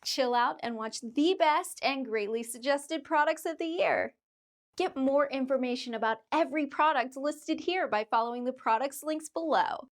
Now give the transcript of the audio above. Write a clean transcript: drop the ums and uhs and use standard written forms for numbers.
Chill out and watch the best and greatly suggested products of the year. Get more information about every product listed here by following the products links below.